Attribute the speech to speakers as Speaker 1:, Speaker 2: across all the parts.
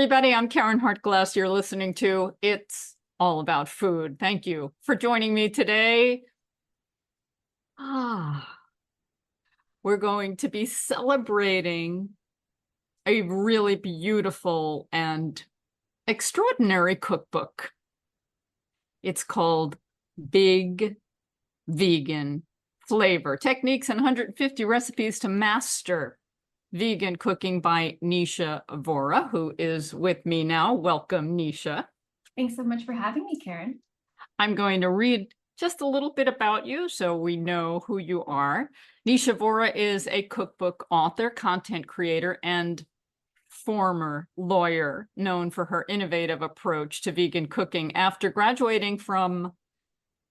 Speaker 1: everybody. I'm Karen Hart-Glass. You're listening to It's All About Food. Thank you for joining me today. We're going to be celebrating a really beautiful and extraordinary cookbook. It's called Big Vegan Flavor: Techniques and 150 Recipes to Master Vegan Cooking by Nisha Vora, who is with me now. Welcome, Nisha.
Speaker 2: Thanks so much for having me, Karen.
Speaker 1: I'm going to read just a little bit about you so we know who you are. Nisha Vora is a cookbook author, content creator, and former lawyer known for her innovative approach to vegan cooking. After graduating from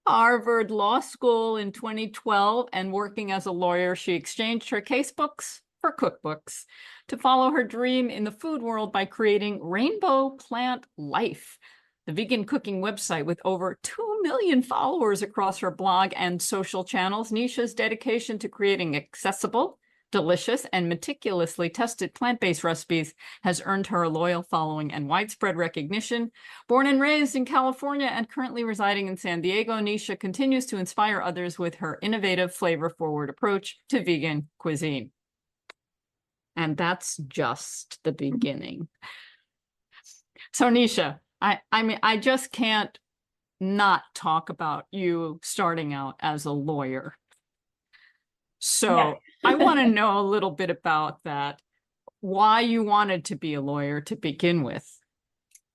Speaker 1: Harvard Law School in 2012 and working as a lawyer, she exchanged her casebooks for cookbooks to follow her dream in the food world by creating Rainbow Plant Life, the vegan cooking website with over 2 million followers across her blog and social channels. Nisha's dedication to creating accessible, delicious, and meticulously tested plant-based recipes has earned her a loyal following and widespread recognition. Born and raised in California and currently residing in San Diego, Nisha continues to inspire others with her innovative, flavor-forward approach to vegan cuisine. And that's just the beginning. So Nisha, I just can't not talk about you starting out as a lawyer. So yeah. I want to know a little bit about that, why you wanted to be a lawyer to begin with.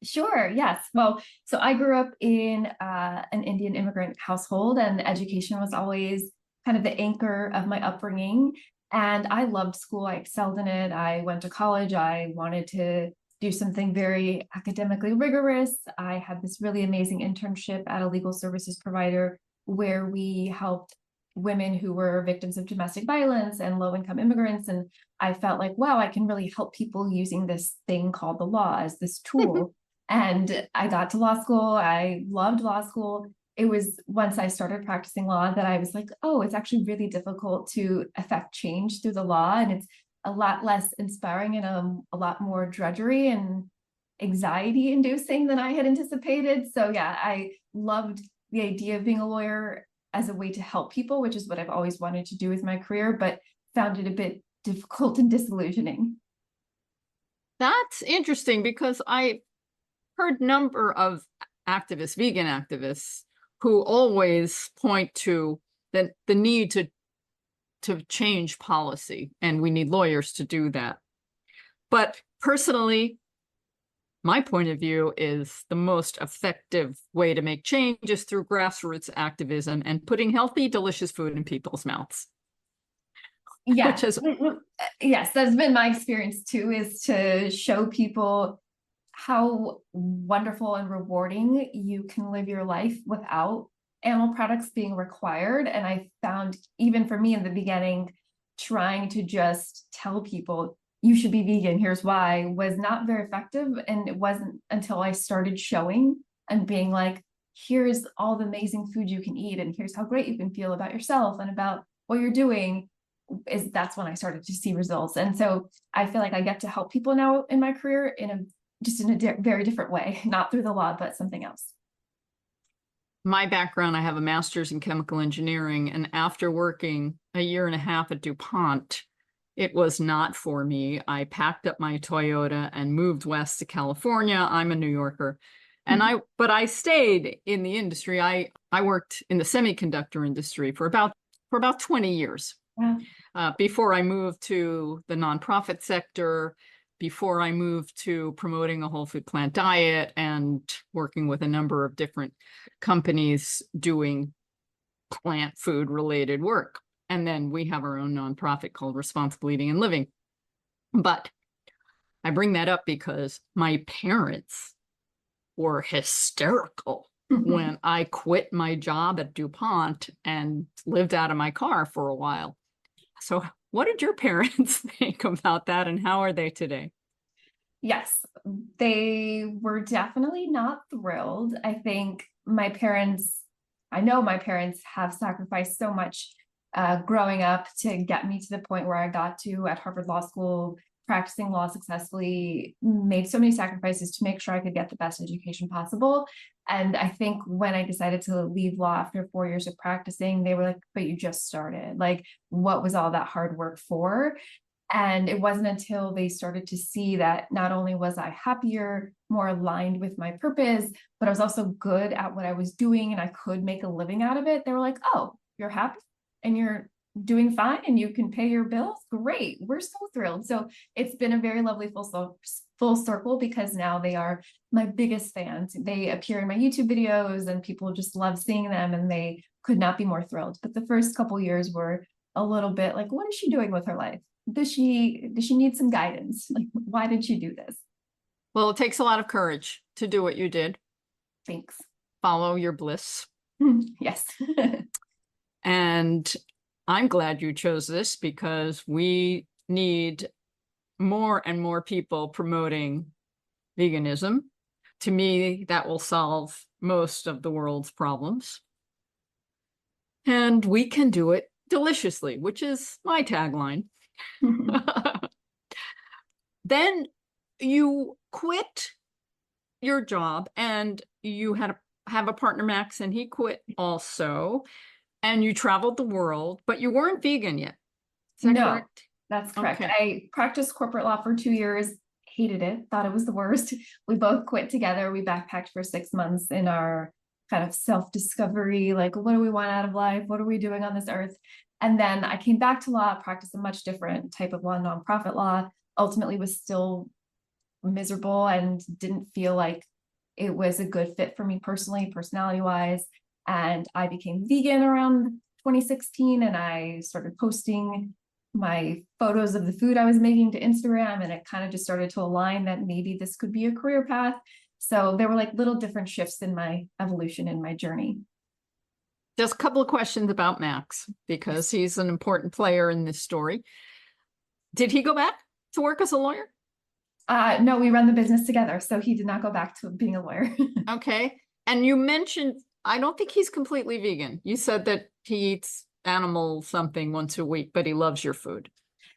Speaker 2: Sure, yes. Well, so I grew up in an Indian immigrant household, and education was always kind of the anchor of my upbringing. And I loved school. I excelled in it. I went to college. I wanted to do something very academically rigorous. I had this really amazing internship at a legal services provider where we helped women who were victims of domestic violence and low-income immigrants. And I felt like, wow, I can really help people using this thing called the law as this tool. And I got to law school. I loved law school. It was once I started practicing law that I was like, oh, it's actually really difficult to affect change through the law. And it's a lot less inspiring and a lot more drudgery and anxiety inducing than I had anticipated. So yeah, I loved the idea of being a lawyer as a way to help people, which is what I've always wanted to do with my career, but found it a bit difficult and disillusioning.
Speaker 1: That's interesting because I heard a number of activists, vegan activists, who always point to the need to change policy, and we need lawyers to do that. But personally, my point of view is the most effective way to make change is through grassroots activism and putting healthy, delicious food in people's mouths.
Speaker 2: Yeah, yes, that's been my experience too, is to show people how wonderful and rewarding you can live your life without animal products being required. And I found, even for me in the beginning, trying to just tell people you should be vegan, here's why, was not very effective. And it wasn't until I started showing and being like, here's all the amazing food you can eat, and here's how great you can feel about yourself and about what you're doing, that's when I started to see results. And so I feel like I get to help people now in my career in a very different way, not through the law, but something else.
Speaker 1: My background, I have a master's in chemical engineering, and after working a year and a half at DuPont, it was not for me. I packed up my Toyota and moved west to California. I'm a New Yorker. And but I stayed in the industry. I worked in the semiconductor industry for about 20 years. Yeah. Before I moved to the nonprofit sector, before I moved to promoting a whole food plant diet and working with a number of different companies doing plant food related work. And then we have our own nonprofit called Responsible Eating and Living. But I bring that up because my parents were hysterical when I quit my job at DuPont and lived out of my car for a while. So what did your parents think about that, and how are they today?
Speaker 2: Yes, they were definitely not thrilled. I think I know my parents have sacrificed so much growing up to get me to the point where I got to at Harvard Law School, practicing law successfully, made so many sacrifices to make sure I could get the best education possible. And I think when I decided to leave law after 4 years of practicing, they were like, but you just started. Like, what was all that hard work for? And it wasn't until they started to see that not only was I happier, more aligned with my purpose, but I was also good at what I was doing and I could make a living out of it. They were like, oh, you're happy and you're doing fine and you can pay your bills. Great. We're so thrilled. So it's been a very lovely full circle, because now they are my biggest fans. They appear in my YouTube videos and people just love seeing them, and they could not be more thrilled. But the first couple years were a little bit like, what is she doing with her life? Does she need some guidance? Like, why did she do this?
Speaker 1: Well, it takes a lot of courage to do what you did.
Speaker 2: Thanks.
Speaker 1: Follow your bliss.
Speaker 2: Yes.
Speaker 1: And I'm glad you chose this, because we need more and more people promoting veganism. To me, that will solve most of the world's problems. And we can do it deliciously, which is my tagline. Then you quit your job, and you have a partner, Max, and he quit also. And you traveled the world, but you weren't vegan yet. Is that
Speaker 2: No,
Speaker 1: correct?
Speaker 2: that's correct.
Speaker 1: Okay.
Speaker 2: I practiced corporate law for 2 years, hated it, thought it was the worst. We both quit together. We backpacked for 6 months in our kind of self-discovery, like, what do we want out of life? What are we doing on this earth? And then I came back to law, practiced a much different type of law, nonprofit law, ultimately was still miserable and didn't feel like it was a good fit for me personally, personality-wise. And I became vegan around 2016, and I started posting my photos of the food I was making to Instagram, and it kind of just started to align that maybe this could be a career path. So there were like little different shifts in my evolution, in my journey.
Speaker 1: Just a couple of questions about Max, because he's an important player in this story. Did he go back to work as a lawyer?
Speaker 2: No, we run the business together, so he did not go back to being a lawyer.
Speaker 1: Okay. And you mentioned, I don't think he's completely vegan. You said that he eats animal something once a week, but he loves your food.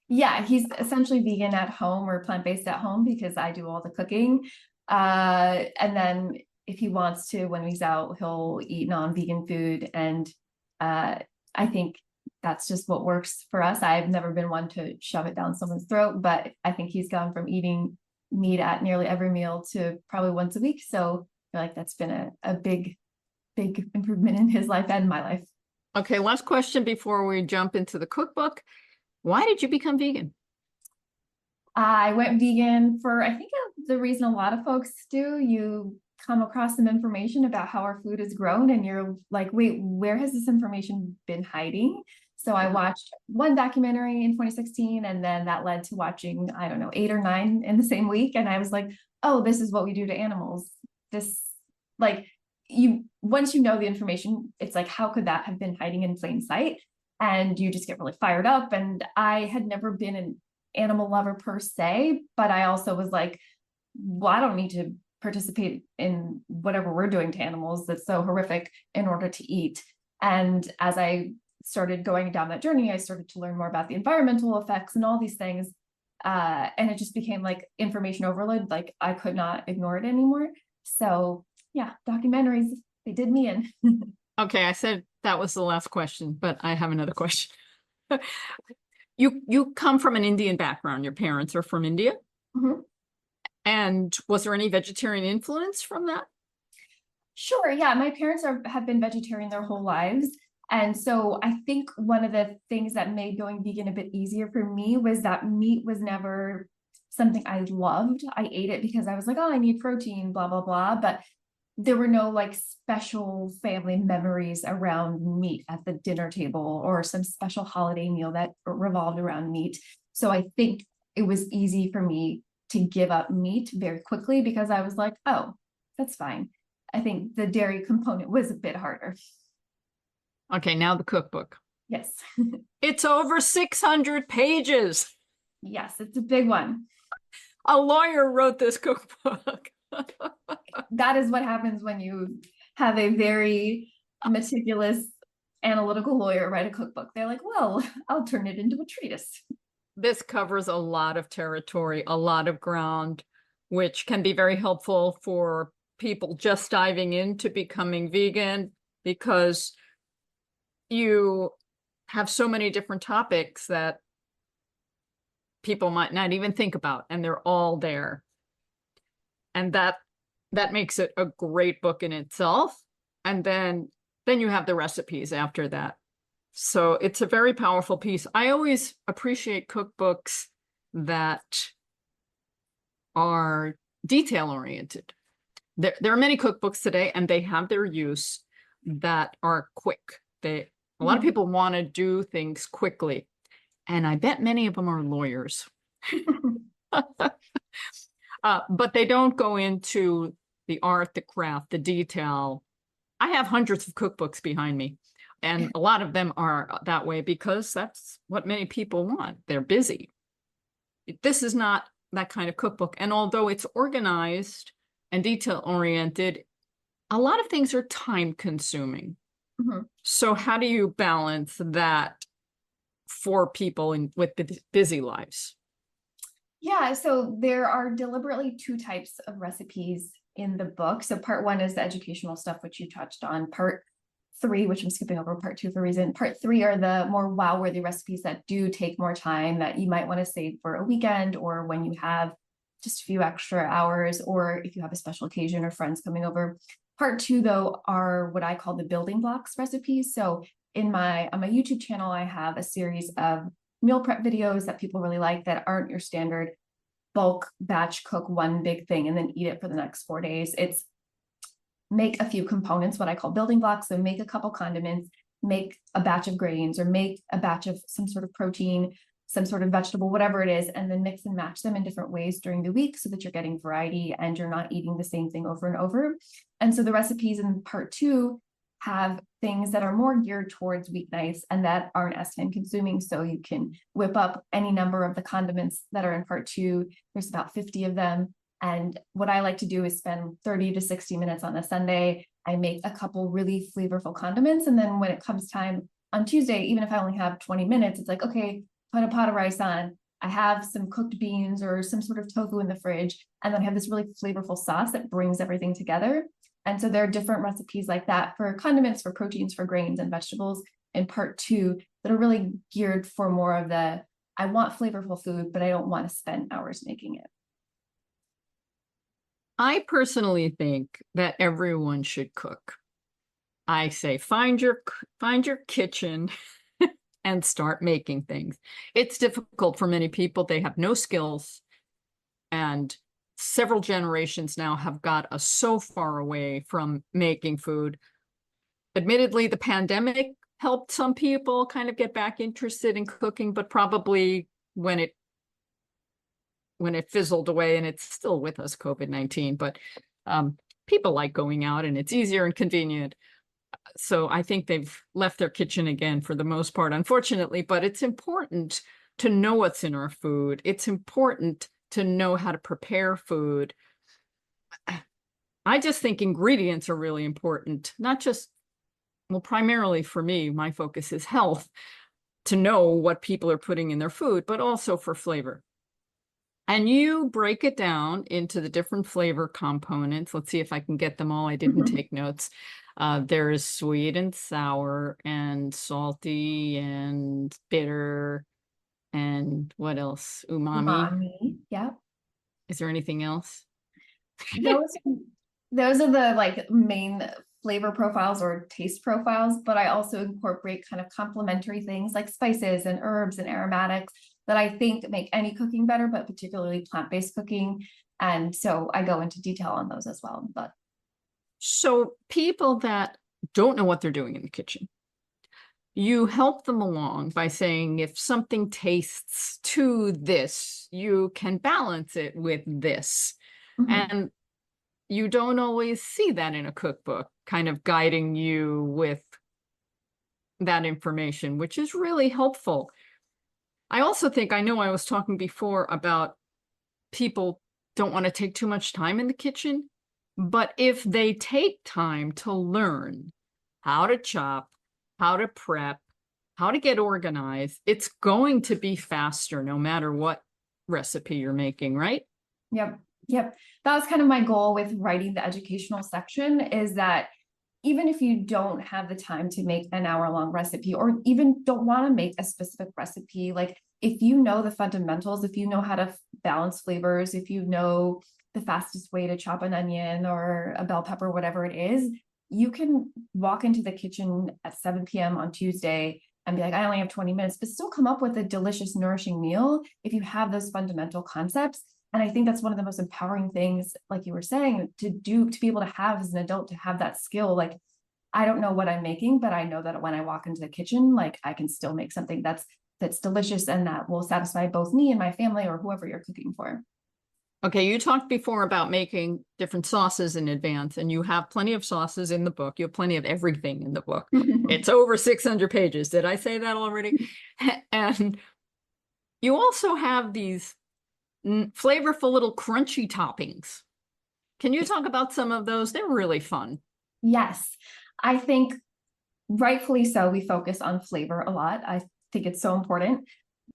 Speaker 2: Yeah, he's essentially vegan at home, or plant-based at home, because I do all the cooking. And then if he wants to, when he's out, he'll eat non-vegan food. And I think that's just what works for us. I've never been one to shove it down someone's throat, but I think he's gone from eating meat at nearly every meal to probably once a week. So I feel like that's been a big improvement in his life and my life.
Speaker 1: Okay, last question before we jump into the cookbook. Why did you become vegan?
Speaker 2: I went vegan for, I think, the reason a lot of folks do. You come across some information about how our food is grown, and you're like, wait, where has this information been hiding? So I watched one documentary in 2016, and then that led to watching, I don't know, 8 or 9 in the same week. And I was like, oh, this is what we do to animals. This, like, once you know the information, it's like, how could that have been hiding in plain sight? And you just get really fired up. And I had never been an animal lover per se, but I also was like, well, I don't need to participate in whatever we're doing to animals that's so horrific in order to eat. And as I started going down that journey, I started to learn more about the environmental effects and all these things. And it just became like information overload. Like, I could not ignore it anymore. So yeah, documentaries, they did me in.
Speaker 1: Okay, I said that was the last question, but I have another question. You come from an Indian background. Your parents are from India.
Speaker 2: Mhm.
Speaker 1: And was there any vegetarian influence from that?
Speaker 2: Sure. Yeah. My parents have been vegetarian their whole lives. And so I think one of the things that made going vegan a bit easier for me was that meat was never something I loved. I ate it because I was like, oh, I need protein, blah, blah, blah. But there were no like special family memories around meat at the dinner table, or some special holiday meal that revolved around meat. So I think it was easy for me to give up meat very quickly, because I was like, oh, that's fine. I think the dairy component was a bit harder.
Speaker 1: Okay, now the cookbook.
Speaker 2: Yes.
Speaker 1: It's over 600 pages.
Speaker 2: Yes, it's a big one.
Speaker 1: A lawyer wrote this cookbook.
Speaker 2: That is what happens when you have a very meticulous analytical lawyer write a cookbook. They're like, well, I'll turn it into a treatise.
Speaker 1: this covers a lot of territory, a lot of ground, which can be very helpful for people just diving into becoming vegan, because you have so many different topics that people might not even think about, and they're all there. And that makes it a great book in itself. And then you have the recipes after that. So it's a very powerful piece. I always appreciate cookbooks that are detail oriented. There are many cookbooks today, and they have their use, that are quick. A lot of people want to do things quickly, and I bet many of them are lawyers. But they don't go into the art, the craft, the detail. I have hundreds of cookbooks behind me, and a lot of them are that way because that's what many people want. They're busy. This is not that kind of cookbook. And although it's organized and detail oriented, a lot of things are time consuming. So how do you balance that for people with busy lives?
Speaker 2: Yeah, so there are deliberately two types of recipes in the book. So part one is the educational stuff, which you touched on. Part three, which I'm skipping over part two for a reason. Part three are the more wow-worthy recipes that do take more time, that you might want to save for a weekend, or when you have just a few extra hours, or if you have a special occasion or friends coming over. Part two, though, are what I call the building blocks recipes. So on my YouTube channel, I have a series of meal prep videos that people really like, that aren't your standard bulk batch cook one big thing and then eat it for the next 4 days. It's make a few components, what I call building blocks. So make a couple condiments, make a batch of grains, or make a batch of some sort of protein, some sort of vegetable, whatever it is, and then mix and match them in different ways during the week so that you're getting variety and you're not eating the same thing over and over. And so the recipes in part two have things that are more geared towards weeknights and that aren't as time consuming. So you can whip up any number of the condiments that are in part two. There's about 50 of them. And what I like to do is spend 30 to 60 minutes on a Sunday. I make a couple really flavorful condiments. And then when it comes time on Tuesday, even if I only have 20 minutes, it's like, okay, put a pot of rice on. I have some cooked beans or some sort of tofu in the fridge. And then I have this really flavorful sauce that brings everything together. And so there are different recipes like that for condiments, for proteins, for grains and vegetables in part two that are really geared for more of the, I want flavorful food, but I don't want to spend hours making it.
Speaker 1: I personally think that everyone should cook. I say find your kitchen and start making things. It's difficult for many people. They have no skills, and several generations now have got us so far away from making food. Admittedly, the pandemic helped some people kind of get back interested in cooking, but probably when it fizzled away, and it's still with us, COVID-19, but people like going out and it's easier and convenient. So I think they've left their kitchen again for the most part, unfortunately, but it's important to know what's in our food. It's important to know how to prepare food. I just think ingredients are really important, not just, well, primarily for me, my focus is health, to know what people are putting in their food, but also for flavor. And you break it down into the different flavor components. Let's see if I can get them all. I didn't take notes. There's sweet and sour and salty and bitter. And what else? Umami.
Speaker 2: Yeah.
Speaker 1: Is there anything else?
Speaker 2: Those are the like main flavor profiles or taste profiles, but I also incorporate kind of complementary things like spices and herbs and aromatics that I think make any cooking better, but particularly plant-based cooking. And so I go into detail on those as well. But
Speaker 1: so people that don't know what they're doing in the kitchen, you help them along by saying, if something tastes to this, you can balance it with this. And you don't always see that in a cookbook, kind of guiding you with that information, which is really helpful. I also think, I know I was talking before about people don't want to take too much time in the kitchen, but if they take time to learn how to chop, how to prep, how to get organized. It's going to be faster no matter what recipe you're making, right?
Speaker 2: Yep. Yep. That was kind of my goal with writing the educational section, is that even if you don't have the time to make an hour-long recipe, or even don't want to make a specific recipe, like if you know the fundamentals, if you know how to balance flavors, if you know the fastest way to chop an onion or a bell pepper, whatever it is, you can walk into the kitchen at 7 p.m. on Tuesday and be like, I only have 20 minutes, but still come up with a delicious, nourishing meal if you have those fundamental concepts. And I think that's one of the most empowering things, like you were saying, to do, to be able to have as an adult, to have that skill. Like, I don't know what I'm making, but I know that when I walk into the kitchen, like I can still make something that's delicious and that will satisfy both me and my family or whoever you're cooking for.
Speaker 1: Okay, you talked before about making different sauces in advance, and you have plenty of sauces in the book. You have plenty of everything in the book. It's over 600 pages. Did I say that already? And you also have these flavorful little crunchy toppings. Can you talk about some of those? They're really fun.
Speaker 2: Yes, I think rightfully so, we focus on flavor a lot. I think it's so important.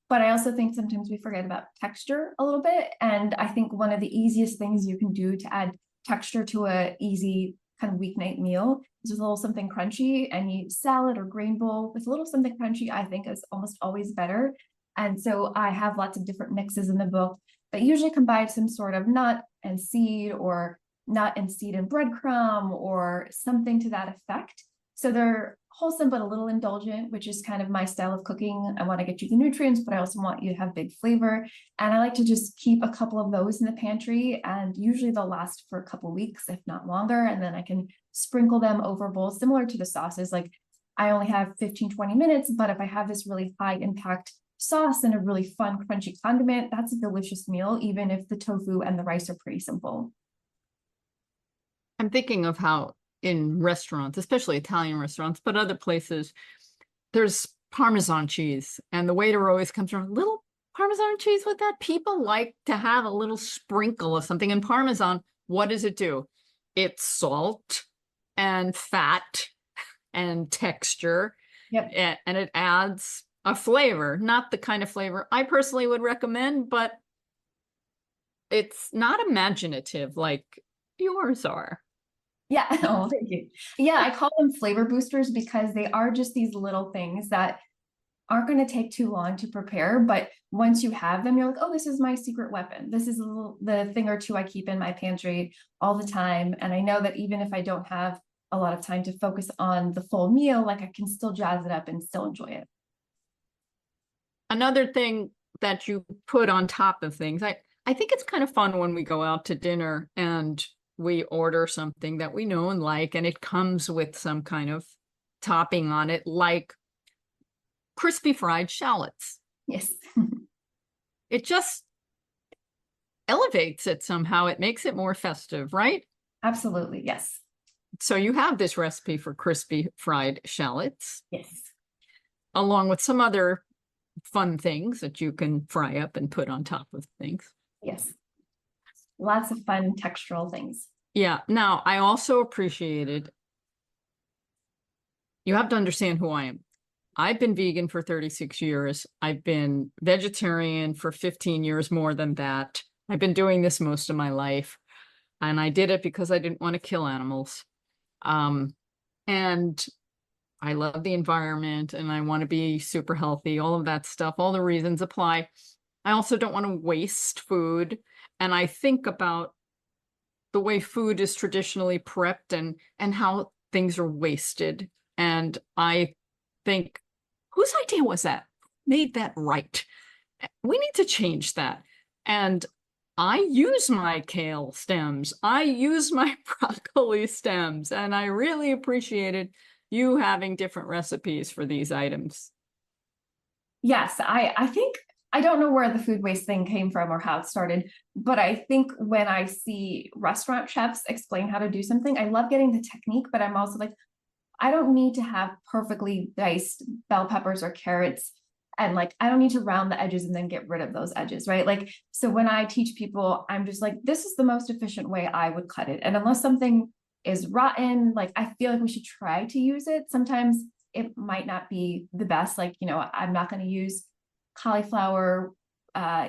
Speaker 2: But I also think sometimes we forget about texture a little bit. And I think one of the easiest things you can do to add texture to a easy kind of weeknight meal is with a little something crunchy. Any salad or grain bowl with a little something crunchy, I think is almost always better. And so I have lots of different mixes in the book that usually combine some sort of nut and seed, or nut and seed and breadcrumb, or something to that effect. So they're wholesome, but a little indulgent, which is kind of my style of cooking. I want to get you the nutrients, but I also want you to have big flavor. And I like to just keep a couple of those in the pantry, and usually they'll last for a couple of weeks, if not longer. And then I can sprinkle them over bowls, similar to the sauces. Like I only have 15-20 minutes, but if I have this really high impact sauce and a really fun, crunchy condiment, that's a delicious meal, even if the tofu and the rice are pretty simple.
Speaker 1: I'm thinking of how in restaurants, especially Italian restaurants, but other places, there's Parmesan cheese, and the waiter always comes from little Parmesan cheese with that. People like to have a little sprinkle of something. And Parmesan, what does it do? It's salt and fat and texture,
Speaker 2: Yep.
Speaker 1: and it adds a flavor, not the kind of flavor I personally would recommend, but it's not imaginative like yours are.
Speaker 2: Yeah. Oh, thank you. Yeah, I call them flavor boosters because they are just these little things that aren't going to take too long to prepare. But once you have them, you're like, oh, this is my secret weapon. This is the thing or two I keep in my pantry all the time. And I know that even if I don't have a lot of time to focus on the full meal, like I can still jazz it up and still enjoy it.
Speaker 1: Another thing that you put on top of things, I think it's kind of fun when we go out to dinner and we order something that we know and like, and it comes with some kind of topping on it, like crispy fried shallots.
Speaker 2: Yes.
Speaker 1: It just elevates it somehow. It makes it more festive, right?
Speaker 2: Absolutely. Yes.
Speaker 1: So you have this recipe for crispy fried shallots,
Speaker 2: Yes.
Speaker 1: along with some other fun things that you can fry up and put on top of things.
Speaker 2: Yes. Lots of fun textural things.
Speaker 1: Yeah. Now, I also appreciated, you have to understand who I am. I've been vegan for 36 years. I've been vegetarian for 15 years, more than that. I've been doing this most of my life. And I did it because I didn't want to kill animals. And I love the environment and I want to be super healthy, all of that stuff, all the reasons apply. I also don't want to waste food. And I think about the way food is traditionally prepped and how things are wasted. And I think, whose idea was that? Made that right? We need to change that. And I use my kale stems. I use my broccoli stems. And I really appreciated you having different recipes for these items.
Speaker 2: Yes, I think I don't know where the food waste thing came from or how it started, but I think when I see restaurant chefs explain how to do something, I love getting the technique, but I'm also like, I don't need to have perfectly diced bell peppers or carrots. And like, I don't need to round the edges and then get rid of those edges, right? Like, so when I teach people, I'm just like, this is the most efficient way I would cut it. And unless something is rotten, like, I feel like we should try to use it. Sometimes it might not be the best. Like, I'm not going to use cauliflower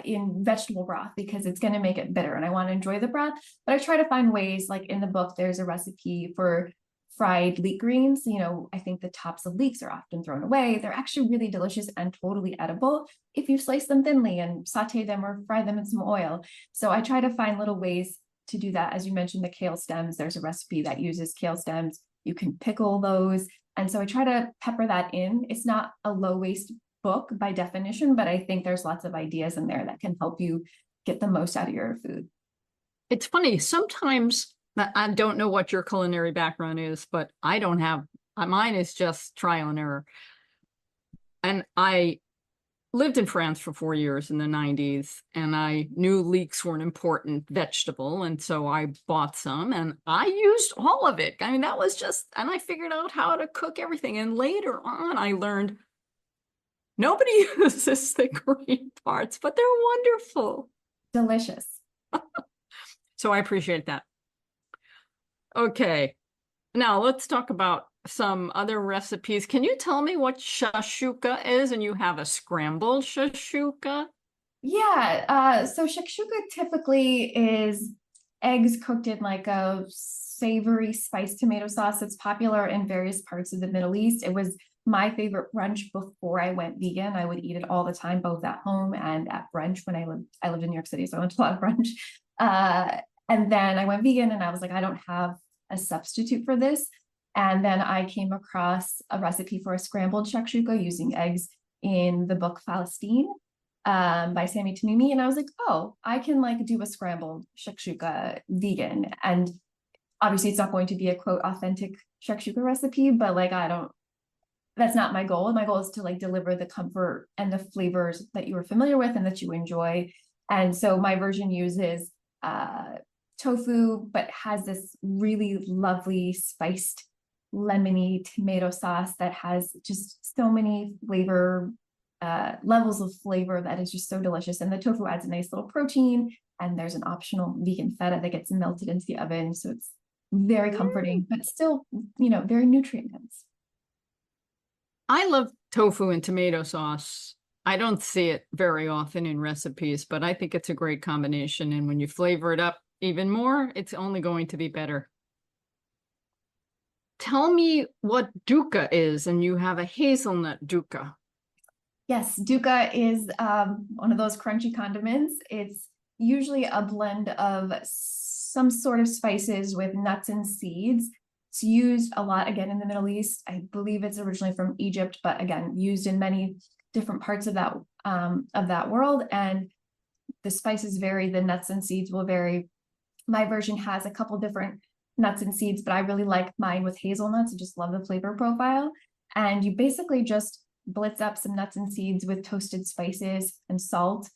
Speaker 2: in vegetable broth because it's going to make it bitter and I want to enjoy the broth. But I try to find ways, like in the book, there's a recipe for fried leek greens. I think the tops of leeks are often thrown away. They're actually really delicious and totally edible if you slice them thinly and saute them or fry them in some oil. So I try to find little ways to do that. As you mentioned, the kale stems, there's a recipe that uses kale stems. You can pickle those. And so I try to pepper that in. It's not a low waste book by definition, but I think there's lots of ideas in there that can help you get the most out of your food.
Speaker 1: It's funny, sometimes I don't know what your culinary background is, but I don't have, mine is just trial and error. And I lived in France for 4 years in the 90s, and I knew leeks were an important vegetable. And so I bought some and I used all of it. I mean, that was just, and I figured out how to cook everything. And later on, I learned nobody uses the green parts, but they're wonderful.
Speaker 2: Delicious.
Speaker 1: So I appreciate that. Okay, now let's talk about some other recipes. Can you tell me what shakshuka is? And you have a scrambled shakshuka?
Speaker 2: Yeah, so shakshuka typically is eggs cooked in like a savory spiced tomato sauce. It's popular in various parts of the Middle East. It was my favorite brunch before I went vegan. I would eat it all the time, both at home and at brunch when I lived in New York City, so I went to a lot of brunch. And then I went vegan and I was like, I don't have a substitute for this. And then I came across a recipe for a scrambled shakshuka using eggs in the book Palestine by Sami Tamimi. And I was like, oh, I can like do a scrambled shakshuka vegan. And obviously it's not going to be a quote authentic shakshuka recipe, but like, that's not my goal. My goal is to like deliver the comfort and the flavors that you are familiar with and that you enjoy. And so my version uses tofu, but has this really lovely spiced lemony tomato sauce that has just so many levels of flavor that is just so delicious. And the tofu adds a nice little protein, and there's an optional vegan feta that gets melted into the oven. So it's very comforting, but still, very nutrient dense.
Speaker 1: I love tofu and tomato sauce. I don't see it very often in recipes, but I think it's a great combination. And when you flavor it up even more, it's only going to be better. Tell me what dukkha is, and you have a hazelnut dukkha.
Speaker 2: Yes, dukkha is one of those crunchy condiments. It's usually a blend of some sort of spices with nuts and seeds. It's used a lot, again, in the Middle East. I believe it's originally from Egypt, but again, used in many different parts of that world. And the spices vary, the nuts and seeds will vary. My version has a couple different nuts and seeds, but I really like mine with hazelnuts. I just love the flavor profile. And you basically just blitz up some nuts and seeds with toasted spices and salt.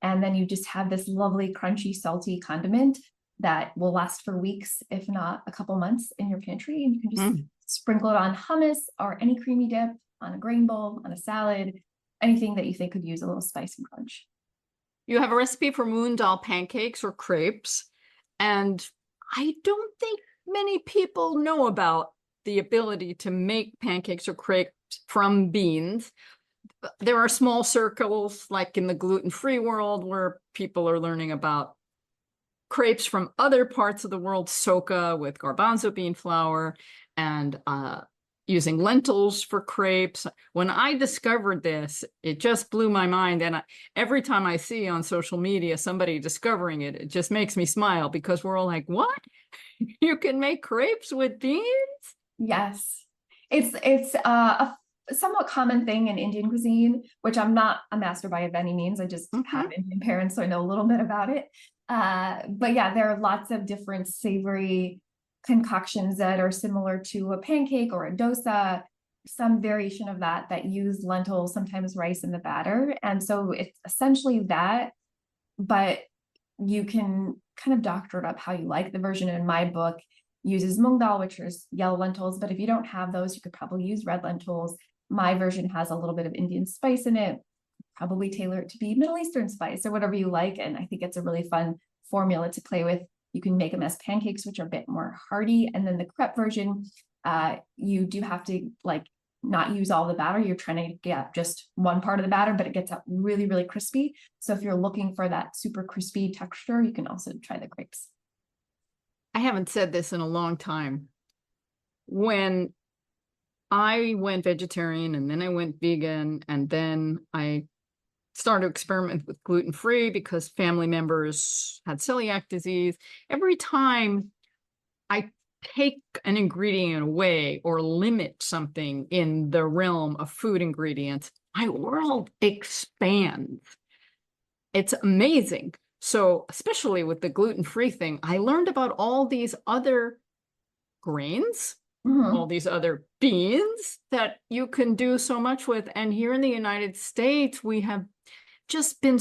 Speaker 2: And then you just have this lovely, crunchy, salty condiment that will last for weeks, if not a couple months in your pantry. And you can just sprinkle it on hummus or any creamy dip, on a grain bowl, on a salad, anything that you think could use a little spice and crunch.
Speaker 1: You have a recipe for moon dal pancakes or crepes. And I don't think many people know about the ability to make pancakes or crepes from beans. There are small circles, like in the gluten-free world, where people are learning about crepes from other parts of the world, soca with garbanzo bean flour, and using lentils for crepes. When I discovered this, it just blew my mind. And every time I see on social media somebody discovering it, it just makes me smile, because we're all like, what? You can make crepes with beans?
Speaker 2: Yes. It's a somewhat common thing in Indian cuisine, which I'm not a master by any means. I just have Indian parents, so I know a little bit about it. But yeah, there are lots of different savory concoctions that are similar to a pancake or a dosa, some variation of that use lentils, sometimes rice in the batter. And so it's essentially that, but you can kind of doctor it up how you like. The version in my book uses mung dal, which is yellow lentils, but if you don't have those, you could probably use red lentils. My version has a little bit of Indian spice in it, probably tailor it to be Middle Eastern spice or whatever you like. And I think it's a really fun formula to play with. You can make them as pancakes, which are a bit more hearty. And then the crepe version, you do have to like not use all the batter. You're trying to get just one part of the batter, but it gets out really, really crispy. So if you're looking for that super crispy texture, you can also try the crepes.
Speaker 1: I haven't said this in a long time. When I went vegetarian and then I went vegan and then I started to experiment with gluten-free because family members had celiac disease. Every time I take an ingredient away or limit something in the realm of food ingredients, my world expands. It's amazing. So, especially with the gluten-free thing, I learned about all these other grains, all these other beans that you can do so much with. And here in the United States, we have just been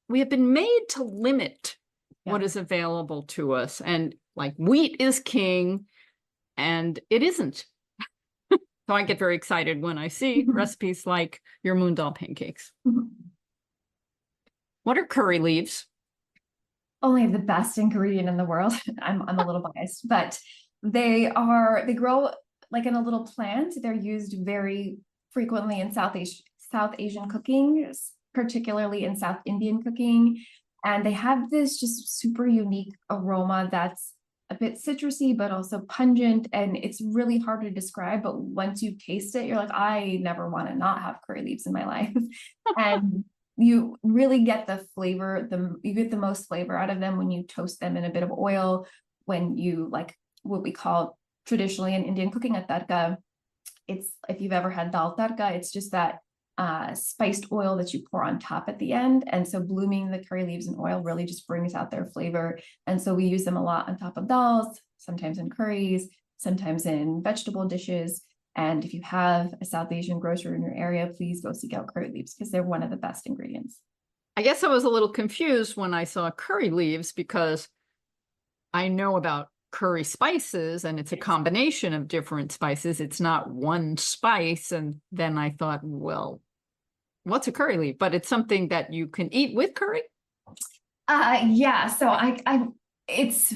Speaker 1: we have been made to limit what is available to us. And like wheat is king, and it isn't. So I get very excited when I see recipes like your moon dal pancakes. What are curry leaves?
Speaker 2: Only the best ingredient in the world. I'm a little biased, but they grow like in a little plant. They're used very frequently in South Asian cooking, particularly in South Indian cooking. And they have this just super unique aroma that's a bit citrusy, but also pungent. And it's really hard to describe. But once you taste it, you're like, I never want to not have curry leaves in my life. And you really get the flavor, you get the most flavor out of them when you toast them in a bit of oil, when you like what we call traditionally in Indian cooking a tadka. It's, if you've ever had dal tadka, it's just that spiced oil that you pour on top at the end. And so blooming the curry leaves in oil really just brings out their flavor. And so we use them a lot on top of dals, sometimes in curries, sometimes in vegetable dishes. And if you have a South Asian grocer in your area, please go seek out curry leaves because they're one of the best ingredients.
Speaker 1: I guess I was a little confused when I saw curry leaves because I know about curry spices and it's a combination of different spices. It's not one spice. And then I thought, well, what's a curry leaf? But it's something that you can eat with curry?
Speaker 2: Yeah. So it's,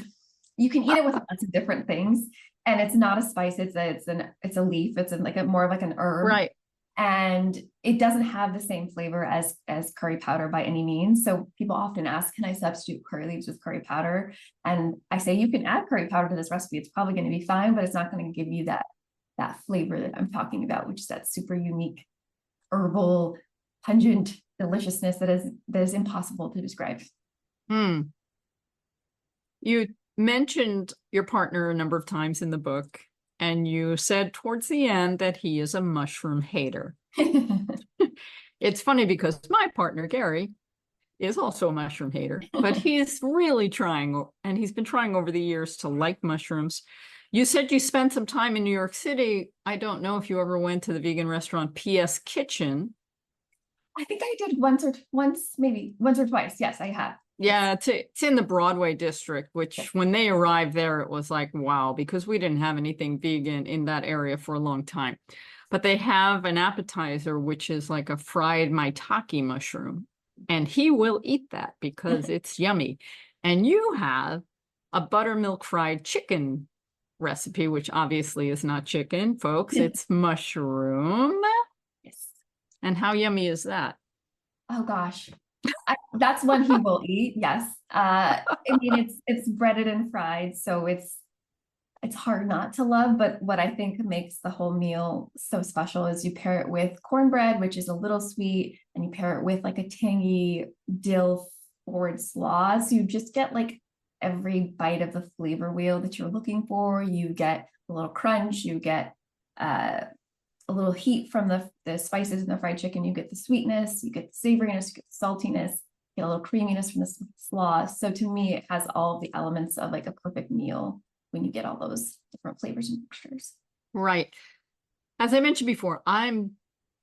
Speaker 2: you can eat it with lots of different things. And it's not a spice, it's a leaf. It's like more of like an herb.
Speaker 1: Right.
Speaker 2: And it doesn't have the same flavor as curry powder by any means. So people often ask, can I substitute curry leaves with curry powder? And I say, you can add curry powder to this recipe. It's probably going to be fine, but it's not going to give you that flavor that I'm talking about, which is that super unique, herbal, pungent deliciousness that is impossible to describe.
Speaker 1: You mentioned your partner a number of times in the book, and you said towards the end that he is a mushroom hater. It's funny because my partner, Gary, is also a mushroom hater, but he's really trying, and he's been trying over the years to like mushrooms. You said you spent some time in New York City. I don't know if you ever went to the vegan restaurant PS Kitchen.
Speaker 2: I think I did maybe once or twice. Yes, I have.
Speaker 1: Yeah, it's in the Broadway district, which when they arrived there, it was like, wow, because we didn't have anything vegan in that area for a long time. But they have an appetizer, which is like a fried maitake mushroom. And he will eat that because it's yummy. And you have a buttermilk fried chicken recipe, which obviously is not chicken, folks. It's mushroom.
Speaker 2: Yes.
Speaker 1: And how yummy is that?
Speaker 2: Oh gosh. That's one he will eat. Yes. I mean, it's breaded and fried, so it's hard not to love. But what I think makes the whole meal so special is you pair it with cornbread, which is a little sweet, and you pair it with like a tangy dill forward slaw. So you just get like every bite of the flavor wheel that you're looking for. You get a little crunch. You get a little heat from the spices in the fried chicken. You get the sweetness, you get the savoriness, you get the saltiness, you get a little creaminess from the slaw. So to me, it has all of the elements of like a perfect meal when you get all those different flavors and textures.
Speaker 1: Right. As I mentioned before, I've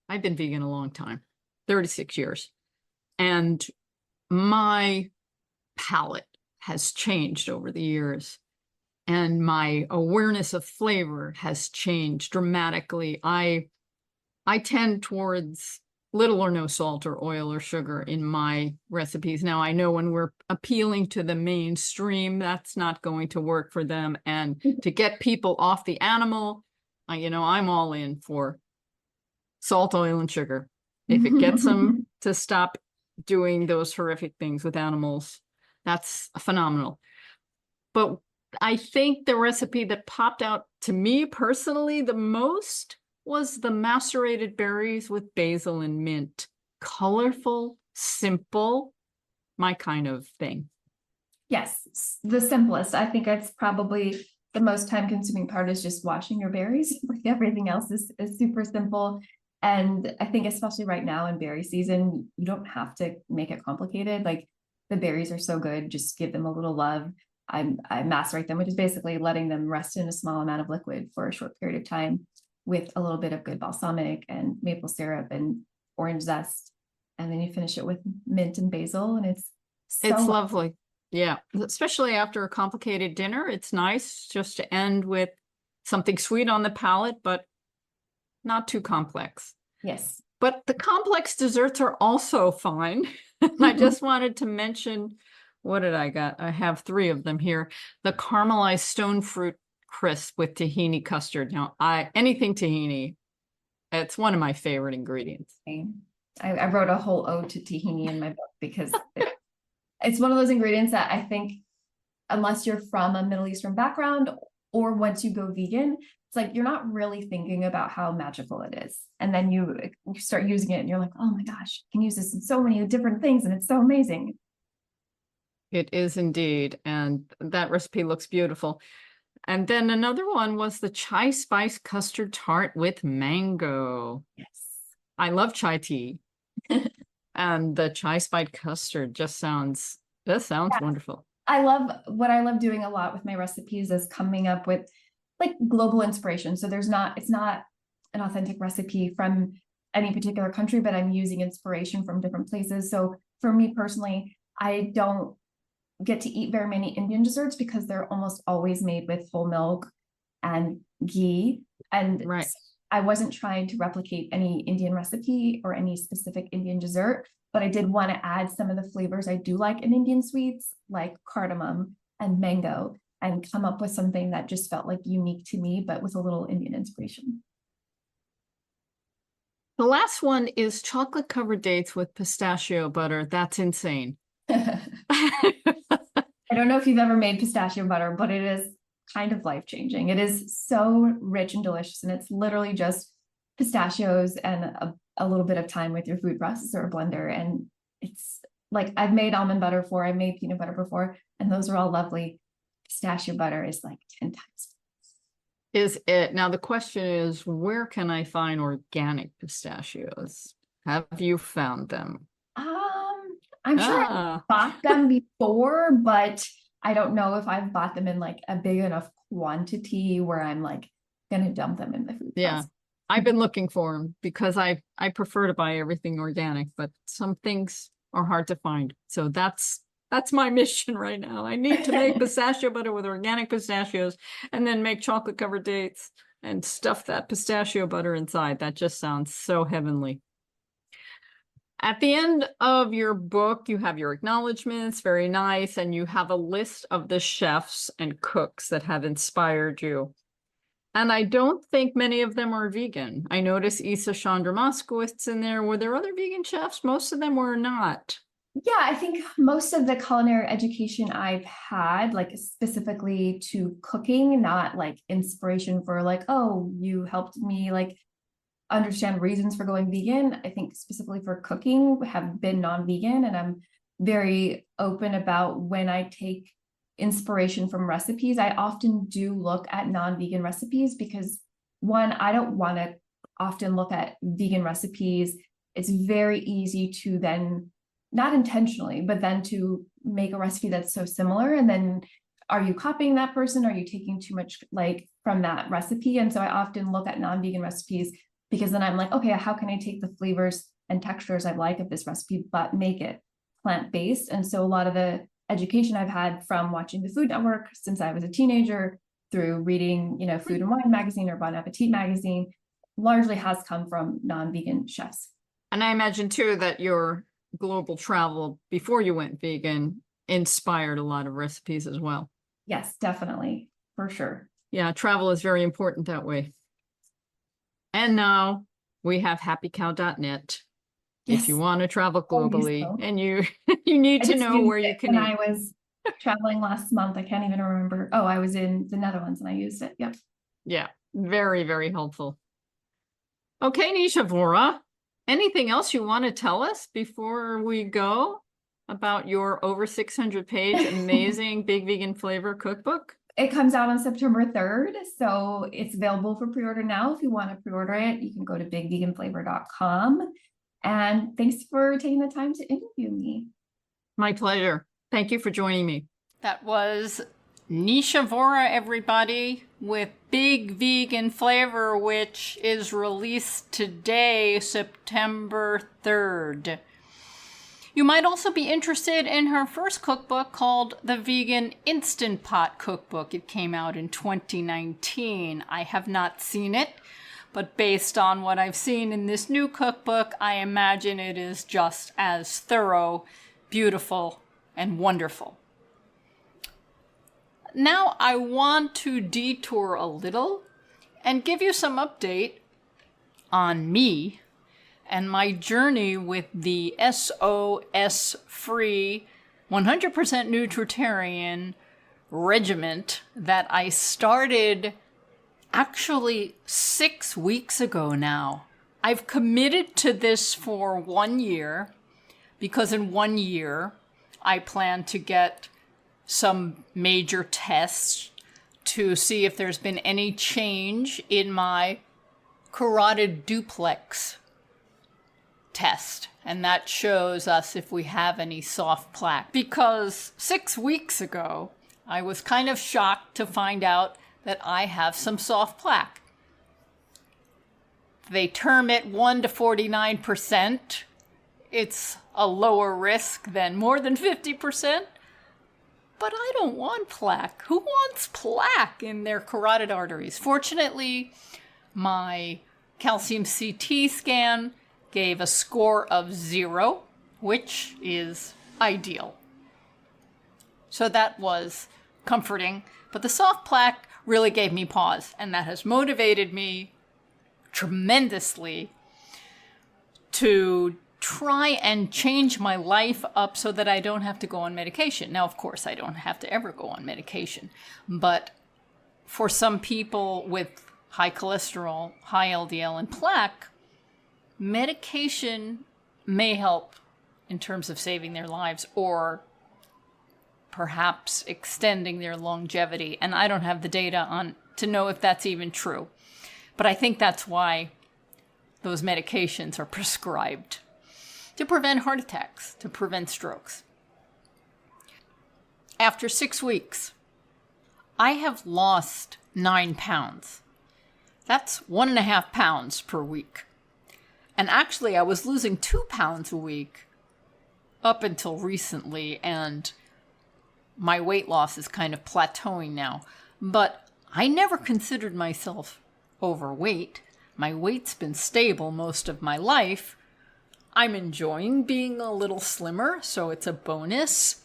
Speaker 1: been vegan a long time, 36 years. And my palate has changed over the years. And my awareness of flavor has changed dramatically. I tend towards little or no salt or oil or sugar in my recipes. Now, I know when we're appealing to the mainstream, that's not going to work for them. And to get people off the animal, I'm all in for Salt, oil, and sugar. If it gets them to stop doing those horrific things with animals, that's phenomenal. But I think the recipe that popped out to me personally the most was the macerated berries with basil and mint. Colorful, simple, my kind of thing.
Speaker 2: Yes, the simplest. I think it's probably the most time consuming part is just washing your berries. Like everything else is super simple. And I think especially right now in berry season, you don't have to make it complicated. Like the berries are so good, just give them a little love. I macerate them, which is basically letting them rest in a small amount of liquid for a short period of time with a little bit of good balsamic and maple syrup and orange zest. And then you finish it with mint and basil, and it's
Speaker 1: It's
Speaker 2: so
Speaker 1: lovely. Yeah, especially after a complicated dinner, it's nice just to end with something sweet on the palate, but not too complex.
Speaker 2: yes.
Speaker 1: But the complex desserts are also fine. I just wanted to mention, what did I got? I have 3 of them here. The caramelized stone fruit crisp with tahini custard. Now, anything tahini, it's one of my favorite ingredients.
Speaker 2: I wrote a whole ode to tahini in my book because it's one of those ingredients that I think, unless you're from a Middle Eastern background or once you go vegan, it's like you're not really thinking about how magical it is. And then you start using it and you're like, oh my gosh, I can use this in so many different things and it's so amazing.
Speaker 1: It is indeed. And that recipe looks beautiful. And then another one was the chai spice custard tart with mango.
Speaker 2: Yes.
Speaker 1: I love chai tea. And the chai spice custard just sounds, that sounds wonderful.
Speaker 2: I love what I love doing a lot with my recipes is coming up with like global inspiration. So it's not an authentic recipe from any particular country, but I'm using inspiration from different places. So for me personally, I don't get to eat very many Indian desserts because they're almost always made with whole milk and ghee. And
Speaker 1: Right.
Speaker 2: I wasn't trying to replicate any Indian recipe or any specific Indian dessert, but I did want to add some of the flavors I do like in Indian sweets, like cardamom and mango, and come up with something that just felt like unique to me, but with a little Indian inspiration.
Speaker 1: The last one is chocolate covered dates with pistachio butter. That's insane.
Speaker 2: I don't know if you've ever made pistachio butter, but it is kind of life-changing. It is so rich and delicious, and it's literally just pistachios and a little bit of time with your food processor or blender. And it's like I've made almond butter before, I've made peanut butter before, and those are all lovely. Pistachio butter is like 10 times.
Speaker 1: Is it? Now the question is, where can I find organic pistachios? Have you found them?
Speaker 2: I'm sure I bought them before, but I don't know if I've bought them in like a big enough quantity where I'm like gonna dump them in the food
Speaker 1: Yeah.
Speaker 2: processor.
Speaker 1: I've been looking for them because I prefer to buy everything organic, but some things are hard to find. So that's my mission right now. I need to make pistachio butter with organic pistachios and then make chocolate covered dates and stuff that pistachio butter inside. That just sounds so heavenly. At the end of your book, you have your acknowledgments, very nice, and you have a list of the chefs and cooks that have inspired you. And I don't think many of them are vegan. I noticed Isa Chandra Moskowitz in there. Were there other vegan chefs? Most of them were not.
Speaker 2: Yeah, I think most of the culinary education I've had, like specifically to cooking, not like inspiration for like, oh, you helped me like understand reasons for going vegan. I think specifically for cooking have been non-vegan, and I'm very open about when I take inspiration from recipes. I often do look at non-vegan recipes because one, I don't want to often look at vegan recipes. It's very easy to then, not intentionally, but then to make a recipe that's so similar. And then are you copying that person? Are you taking too much like from that recipe? And so I often look at non-vegan recipes because then I'm like, okay, how can I take the flavors and textures I like of this recipe, but make it plant-based? And so a lot of the education I've had from watching the Food Network since I was a teenager, through reading, Food and Wine magazine or Bon Appetit magazine, largely has come from non-vegan chefs.
Speaker 1: And I imagine too that your global travel before you went vegan inspired a lot of recipes as well.
Speaker 2: Yes, definitely, for sure.
Speaker 1: Yeah, travel is very important that way. And now We have happycow.net. If you
Speaker 2: Yes,
Speaker 1: want to travel
Speaker 2: so
Speaker 1: globally
Speaker 2: useful.
Speaker 1: and you you need
Speaker 2: I
Speaker 1: to
Speaker 2: just
Speaker 1: know
Speaker 2: used
Speaker 1: where you
Speaker 2: it
Speaker 1: can
Speaker 2: when
Speaker 1: eat.
Speaker 2: I was traveling last month. I can't even remember. Oh, I was in the Netherlands and I used it. Yep.
Speaker 1: Yeah, very, very helpful. Okay, Nisha Vora, anything else you want to tell us before we go about your over 600 page amazing Big Vegan Flavor cookbook?
Speaker 2: It comes out on September 3rd, so it's available for pre-order now. If you want to pre-order it, you can go to bigveganflavor.com. And thanks for taking the time to interview me.
Speaker 1: My pleasure. Thank you for joining me. That was Nisha Vora, everybody, with Big Vegan Flavor, which is released today, September 3rd. You might also be interested in her first cookbook called the Vegan Instant Pot Cookbook. It came out in 2019. I have not seen it, but based on what I've seen in this new cookbook, I imagine it is just as thorough, beautiful, and wonderful. Now I want to detour a little and give you some update on me and my journey with the SOS-free, 100% nutritarian regiment that I started actually 6 weeks ago now. I've committed to this for 1 year because in 1 year I plan to get some major tests to see if there's been any change in my carotid duplex test, and that shows us if we have any soft plaque. Because 6 weeks ago, I was kind of shocked to find out that I have some soft plaque. They term it 1 to 49%. It's a lower risk than more than 50%. But I don't want plaque. Who wants plaque in their carotid arteries? Fortunately, my calcium CT scan gave a score of 0, which is ideal. So that was comforting. But the soft plaque really gave me pause, and that has motivated me tremendously to try and change my life up so that I don't have to go on medication. Now, of course, I don't have to ever go on medication, but for some people with high cholesterol, high LDL, and plaque, medication may help in terms of saving their lives or perhaps extending their longevity. And I don't have the data on to know if that's even true. But I think that's why those medications are prescribed to prevent heart attacks, to prevent strokes. After 6 weeks, I have lost 9 pounds. That's 1.5 pounds per week. And actually, I was losing 2 pounds a week up until recently, and my weight loss is kind of plateauing now. But I never considered myself overweight. My weight's been stable most of my life. I'm enjoying being a little slimmer, so it's a bonus.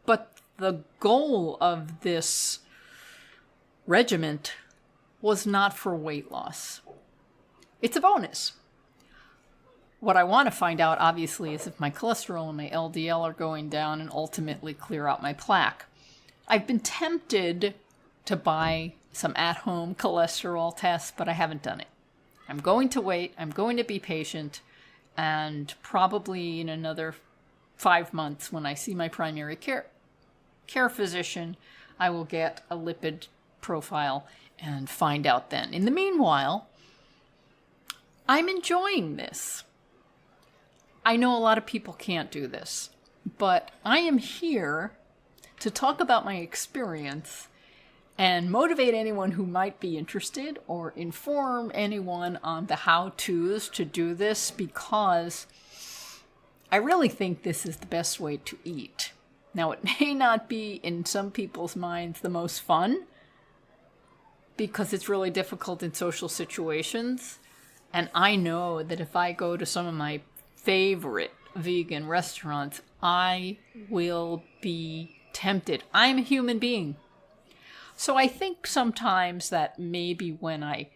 Speaker 1: But the goal of this regiment was not for weight loss. It's a bonus. What I want to find out, obviously, is if my cholesterol and my LDL are going down and ultimately clear out my plaque. I've been tempted to buy some at-home cholesterol tests, but I haven't done it. I'm going to wait. I'm going to be patient. And probably in another 5 months, when I see my primary care physician, I will get a lipid profile and find out then. In the meanwhile, I'm enjoying this. I know a lot of people can't do this, but I am here to talk about my experience and motivate anyone who might be interested or inform anyone on the how-tos to do this, because I really think this is the best way to eat. Now, it may not be in some people's minds the most fun because it's really difficult in social situations. And I know that if I go to some of my favorite vegan restaurants, I will be tempted. I'm a human being. So I think sometimes that maybe when I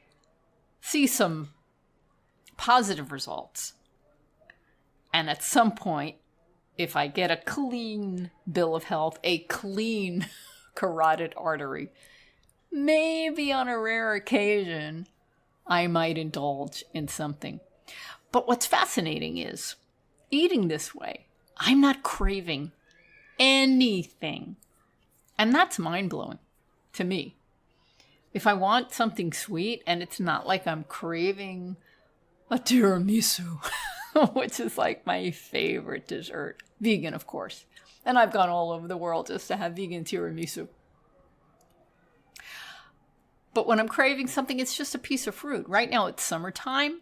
Speaker 1: see some positive results. And at some point, if I get a clean bill of health, a clean carotid artery, maybe on a rare occasion, I might indulge in something. But what's fascinating is, eating this way, I'm not craving anything. And that's mind-blowing to me. If I want something sweet, and it's not like I'm craving a tiramisu, which is like my favorite dessert. Vegan, of course. And I've gone all over the world just to have vegan tiramisu. But when I'm craving something, it's just a piece of fruit. Right now it's summertime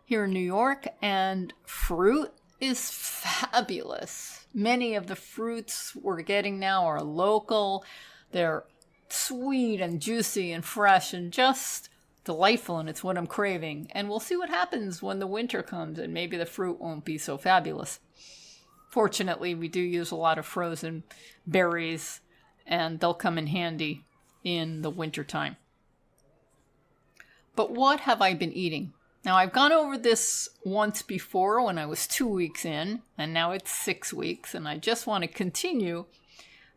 Speaker 1: here in New York, and fruit is fabulous. Many of the fruits we're getting now are local. They're sweet and juicy and fresh and just delightful, and it's what I'm craving. And we'll see what happens when the winter comes, and maybe the fruit won't be so fabulous. Fortunately, we do use a lot of frozen berries, and they'll come in handy in the wintertime. But what have I been eating? Now, I've gone over this once before when I was 2 weeks in, and now it's 6 weeks, and I just want to continue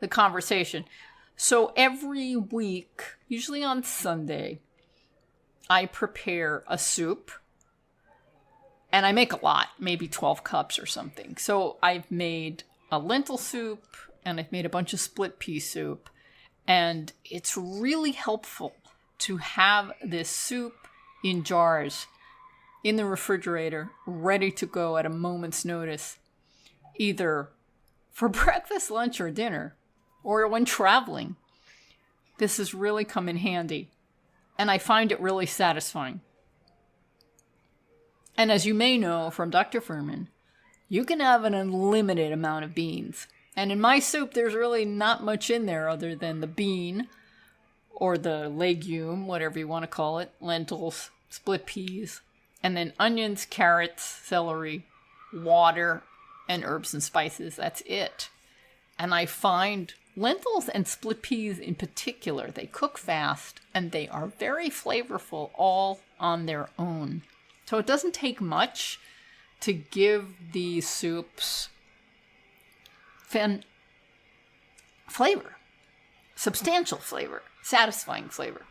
Speaker 1: the conversation. So every week, usually on Sunday, I prepare a soup, and I make a lot, maybe 12 cups or something. So I've made a lentil soup, and I've made a bunch of split pea soup, and it's really helpful to have this soup in jars in the refrigerator, ready to go at a moment's notice, either for breakfast, lunch, or dinner, or when traveling. This has really come in handy, and I find it really satisfying. And as you may know from Dr. Fuhrman, you can have an unlimited amount of beans. And in my soup, there's really not much in there other than the bean, or the legume, whatever you want to call it, lentils, split peas, and then onions, carrots, celery, water, and herbs and spices. That's it. And I find lentils and split peas in particular, they cook fast, and they are very flavorful all on their own. So it doesn't take much to give these soups flavor, substantial flavor, satisfying flavor.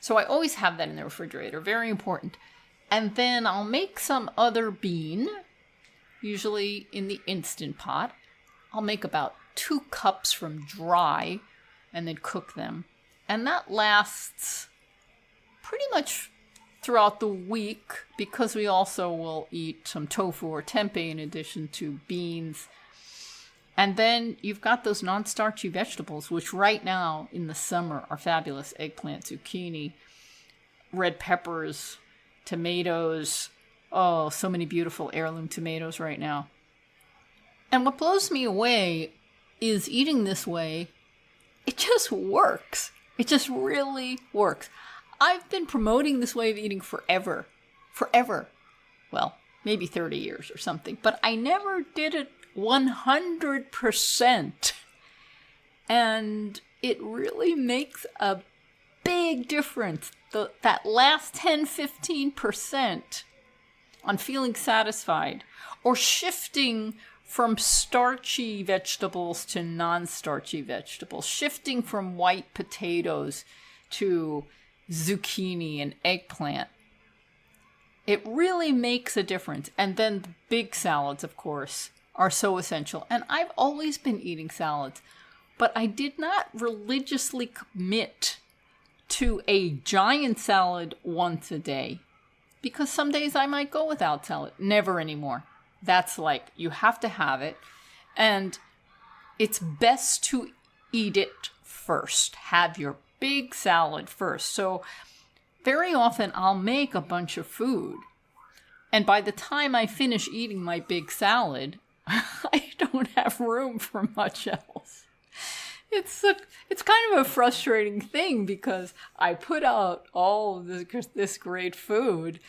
Speaker 1: So I always have that in the refrigerator, very important. And then I'll make some other bean, usually in the Instant Pot. I'll make about 2 cups from dry and then cook them. And that lasts pretty much throughout the week, because we also will eat some tofu or tempeh in addition to beans. And then you've got those non-starchy vegetables, which right now in the summer are fabulous. Eggplant, zucchini, red peppers, tomatoes. Oh, so many beautiful heirloom tomatoes right now. And what blows me away is eating this way, it just works. It just really works. I've been promoting this way of eating forever. Well, maybe 30 years or something, but I never did it 100%. And it really makes a big difference. That last 10-15% on feeling satisfied, or shifting from starchy vegetables to non-starchy vegetables, shifting from white potatoes to zucchini and eggplant. It really makes a difference. And then the big salads, of course, are so essential. And I've always been eating salads, but I did not religiously commit to a giant salad once a day, because some days I might go without salad. Never anymore. That's like, you have to have it. And it's best to eat it first. Have your big salad first. So very often I'll make a bunch of food, and by the time I finish eating my big salad, I don't have room for much else. It's kind of a frustrating thing, because I put out all of this great food,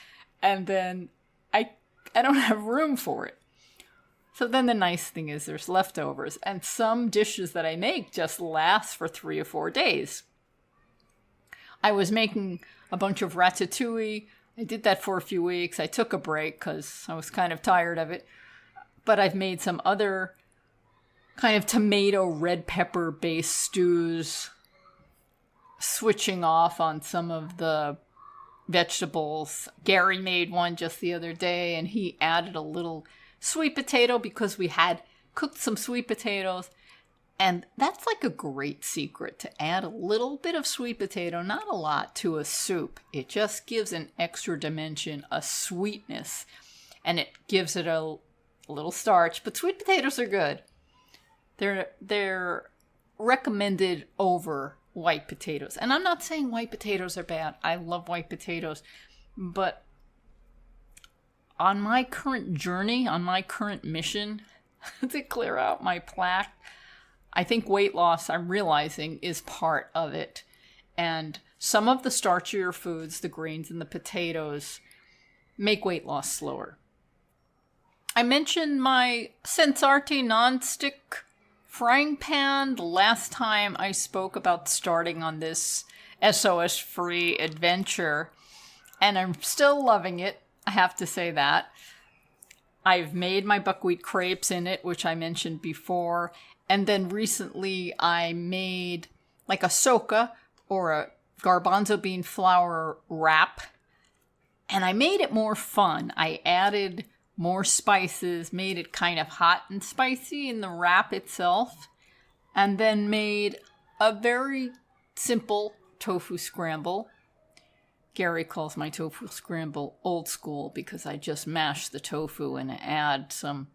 Speaker 1: and then I don't have room for it. So then the nice thing is there's leftovers, and some dishes that I make just last for 3 or 4 days. I was making a bunch of ratatouille I did that for a few weeks. I took a break because I was kind of tired of it. But I've made some other kind of tomato, red pepper based stews, switching off on some of the vegetables. Gary made one just the other day, and he added a little sweet potato because we had cooked some sweet potatoes. And that's like a great secret, to add a little bit of sweet potato, not a lot, to a soup. It just gives an extra dimension, a sweetness, and it gives it a little starch. But sweet potatoes are good. They're recommended over white potatoes. And I'm not saying white potatoes are bad. I love white potatoes. But on my current journey, on my current mission to clear out my plaque, I think weight loss, I'm realizing, is part of it. And some of the starchier foods, the grains and the potatoes, make weight loss slower. I mentioned my Sensarte nonstick frying pan the last time I spoke about starting on this SOS-free adventure, and I'm still loving it, I have to say that. I've made my buckwheat crepes in it, which I mentioned before, and then recently I made like a soca or a garbanzo bean flour wrap, and I made it more fun. I added more spices, made it kind of hot and spicy in the wrap itself, and then made a very simple tofu scramble. Gary calls my tofu scramble old school because I just mash the tofu and add some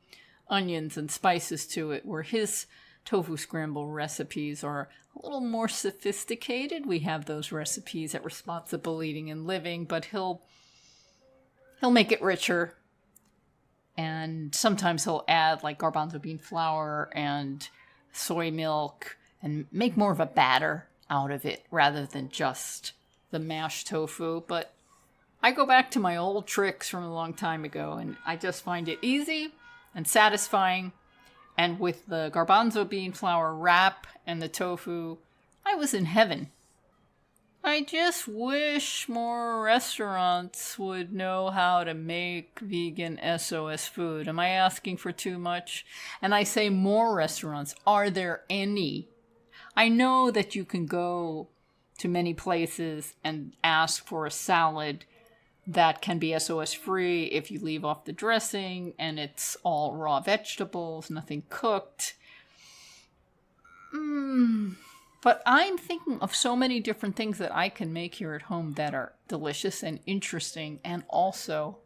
Speaker 1: onions and spices to it, where his tofu scramble recipes are a little more sophisticated. We have those recipes at Responsible Eating and Living, but he'll make it richer. And sometimes he'll add like garbanzo bean flour and soy milk and make more of a batter out of it rather than just the mashed tofu. But I go back to my old tricks from a long time ago, and I just find it easy and satisfying. And with the garbanzo bean flour wrap and the tofu, I was in heaven. I just wish more restaurants would know how to make vegan SOS food. Am I asking for too much? And I say more restaurants. Are there any? I know that you can go to many places and ask for a salad that can be SOS free if you leave off the dressing and it's all raw vegetables, nothing cooked. But I'm thinking of so many different things that I can make here at home that are delicious and interesting and also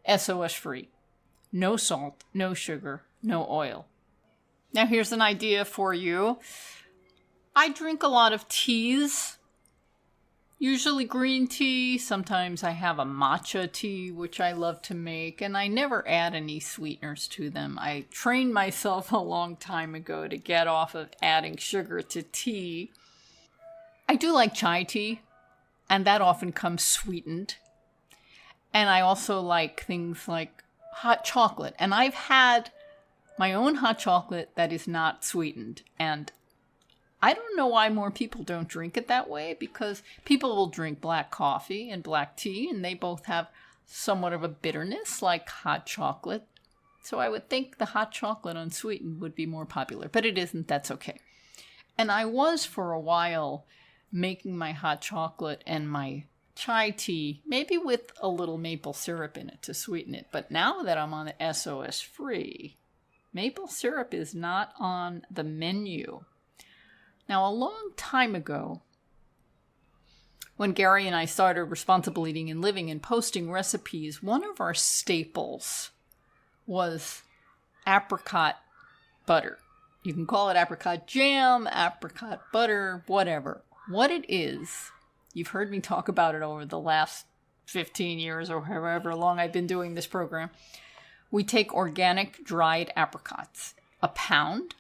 Speaker 1: SOS free. No salt, no sugar, no oil. Now here's an idea for you. I drink a lot of teas. Usually green tea. Sometimes I have a matcha tea, which I love to make, and I never add any sweeteners to them. I trained myself a long time ago to get off of adding sugar to tea. I do like chai tea, and that often comes sweetened. And I also like things like hot chocolate, and I've had my own hot chocolate that is not sweetened, and I don't know why more people don't drink it that way, because people will drink black coffee and black tea, and they both have somewhat of a bitterness like hot chocolate. So I would think the hot chocolate unsweetened would be more popular, but it isn't. That's okay. And I was for a while making my hot chocolate and my chai tea, maybe with a little maple syrup in it to sweeten it. But now that I'm on the SOS free, maple syrup is not on the menu. Now, a long time ago, when Gary and I started Responsible Eating and Living and posting recipes, one of our staples was apricot butter. You can call it apricot jam, apricot butter, whatever. What it is, you've heard me talk about it over the last 15 years or however long I've been doing this program. We take organic dried apricots, a pound,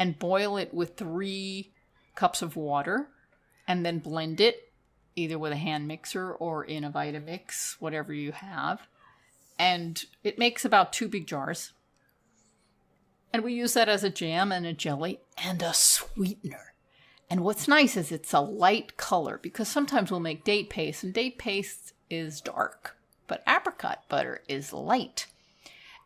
Speaker 1: and boil it with 3 cups of water, and then blend it either with a hand mixer or in a Vitamix, whatever you have. And it makes about 2 big jars. And we use that as a jam and a jelly and a sweetener. And what's nice is it's a light color, because sometimes we'll make date paste, and date paste
Speaker 3: is dark, but apricot butter is light.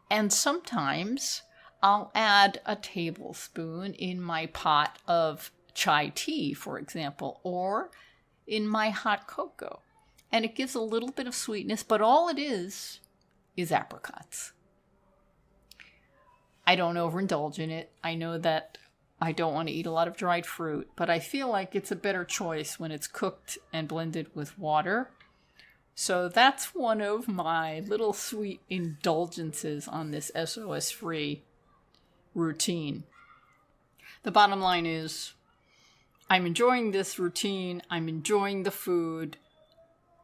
Speaker 3: And sometimes I'll add a tablespoon in my pot of chai tea, for example, or in my hot cocoa. And it gives a little bit of sweetness, but all it is apricots. I don't overindulge in it. I know that I don't want to eat a lot of dried fruit, but I feel like it's a better choice when it's cooked and blended with water. So that's one of my little sweet indulgences on this SOS-free routine. The bottom line is, I'm enjoying this routine. I'm enjoying the food.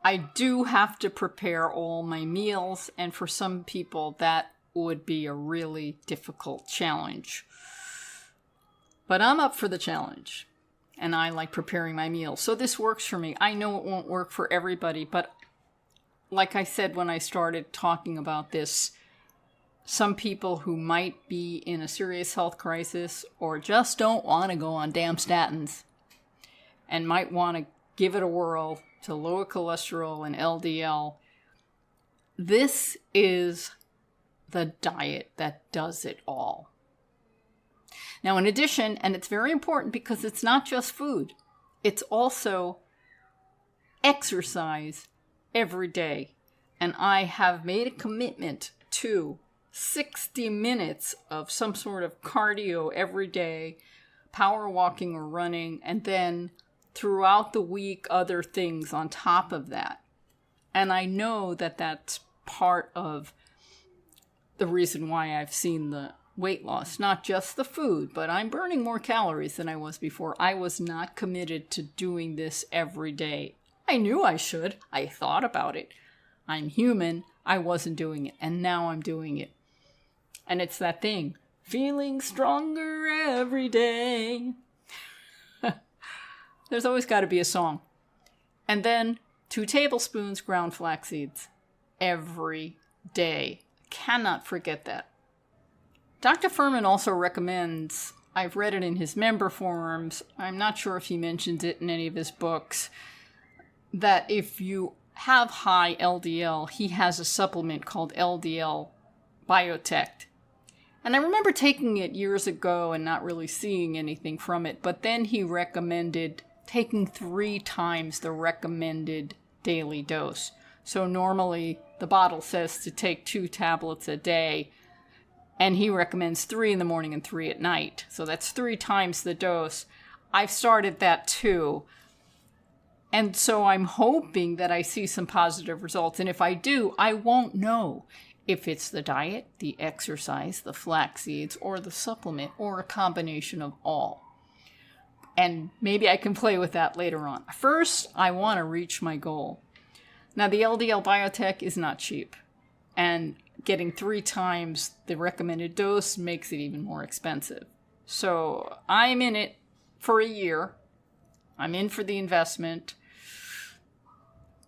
Speaker 3: I do have to prepare all my meals, and for some people that would be a really difficult challenge. But I'm up for the challenge, and I like preparing my meals. So this works for me. I know it won't work for everybody, but like I said when I started talking about this, some people who might be in a serious health crisis or just don't want to go on damn statins and might want to give it a whirl to lower cholesterol and LDL, this is the diet that does it all. Now, in addition, and it's very important because it's not just food, it's also exercise every day. And I have made a commitment to 60 minutes of some sort of cardio every day, power walking or running, and then throughout the week, other things on top of that. And I know that that's part of the reason why I've seen the weight loss, not just the food, but I'm burning more calories than I was before. I was not committed to doing this every day. I knew I should. I thought about it. I'm human. I wasn't doing it. And now I'm doing it. And it's that thing, feeling stronger every day. There's always got to be a song. And then 2 tablespoons ground flax seeds every day. Cannot forget that. Dr. Furman also recommends, I've read it in his member forums, I'm not sure if he mentions it in any of his books, that if you have high LDL, he has a supplement called LDL Biotech. And I remember taking it years ago and not really seeing anything from it, but then he recommended taking 3 times the recommended daily dose. So normally the bottle says to take 2 tablets a day, and he recommends 3 in the morning and 3 at night. So that's 3 times the dose. I've started that too. And so I'm hoping that I see some positive results. And if I do, I won't know if it's the diet, the exercise, the flax seeds, or the supplement, or a combination of all. And maybe I can play with that later on. First, I want to reach my goal. Now, the LDL Biotech is not cheap. And getting 3 times the recommended dose makes it even more expensive. So I'm in it for a year. I'm in for the investment.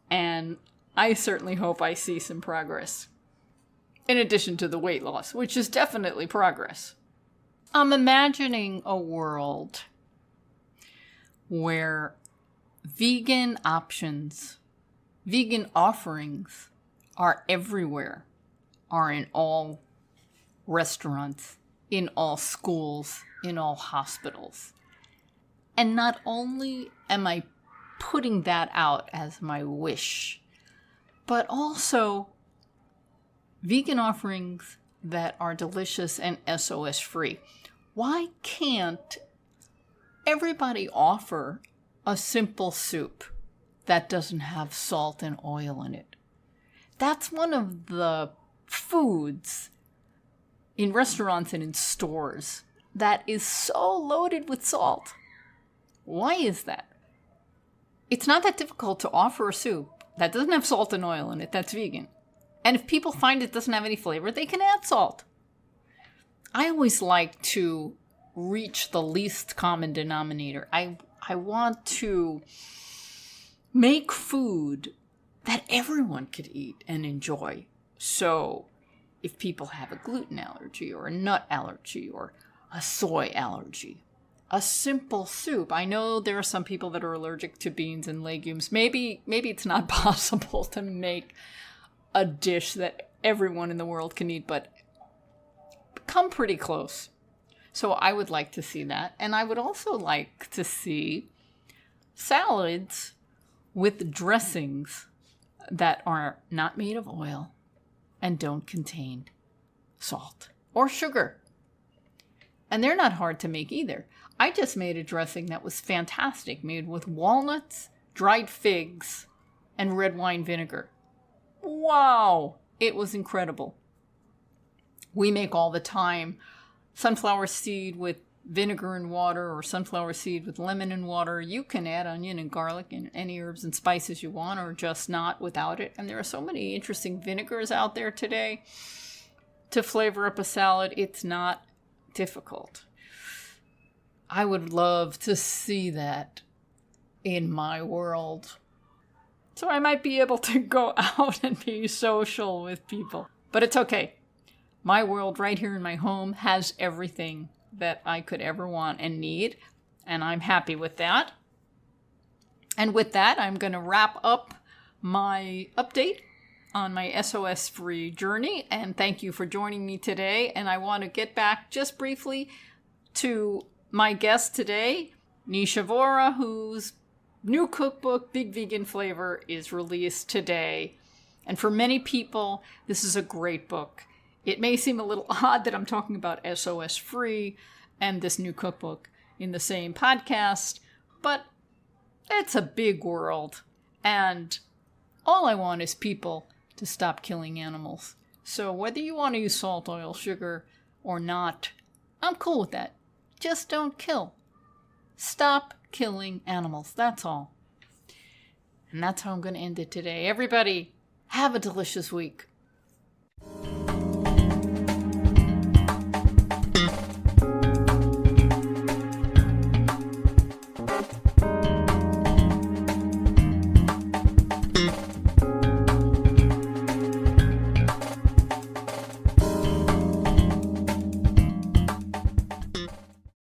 Speaker 3: And I certainly hope I see some progress. In addition to the weight loss, which is definitely progress. I'm imagining a world where vegan options, vegan offerings are everywhere, are in all restaurants, in all schools, in all hospitals. And not only am I putting that out as my wish, but also vegan offerings that are delicious and SOS free. Why can't everybody offer a simple soup that doesn't have salt and oil in it? That's one of the foods in restaurants and in stores that is so loaded with salt. Why is that? It's not that difficult to offer a soup that doesn't have salt and oil in it that's vegan. And if people find it doesn't have any flavor, they can add salt. I always like to reach the least common denominator. I want to make food that everyone could eat and enjoy. So if people have a gluten allergy or a nut allergy or a soy allergy, a simple soup. I know there are some people that are allergic to beans and legumes. Maybe it's not possible to make a dish that everyone in the world can eat, but come pretty close. So I would like to see that. And I would also like to see salads with dressings that are not made of oil and don't contain salt or sugar. And they're not hard to make either. I just made a dressing that was fantastic, made with walnuts, dried figs, and red wine vinegar. Wow! It was incredible. We make all the time sunflower seed with vinegar and water, or sunflower seed with lemon and water. You can add onion and garlic and any herbs and spices you want, or just not without it. And there are so many interesting vinegars out there today to flavor up a salad. It's not difficult. I would love to see that in my world. So I might be able to go out and be social with people. But it's okay. My world right here in my home has everything that I could ever want and need. And I'm happy with that. And with that, I'm going to wrap up my update on my SOS-free journey. And thank you for joining me today. And I want to get back just briefly to my guest today, Nisha Vora, whose new cookbook, Big Vegan Flavor, is released today. And for many people, this is a great book. It may seem a little odd that I'm talking about SOS-free and this new cookbook in the same podcast, but it's a big world. And all I want is people to stop killing animals. So whether you want to use salt, oil, sugar, or not, I'm cool with that. Just don't kill. Stop killing animals. That's all. And that's how I'm going to end it today. Everybody, have a delicious week.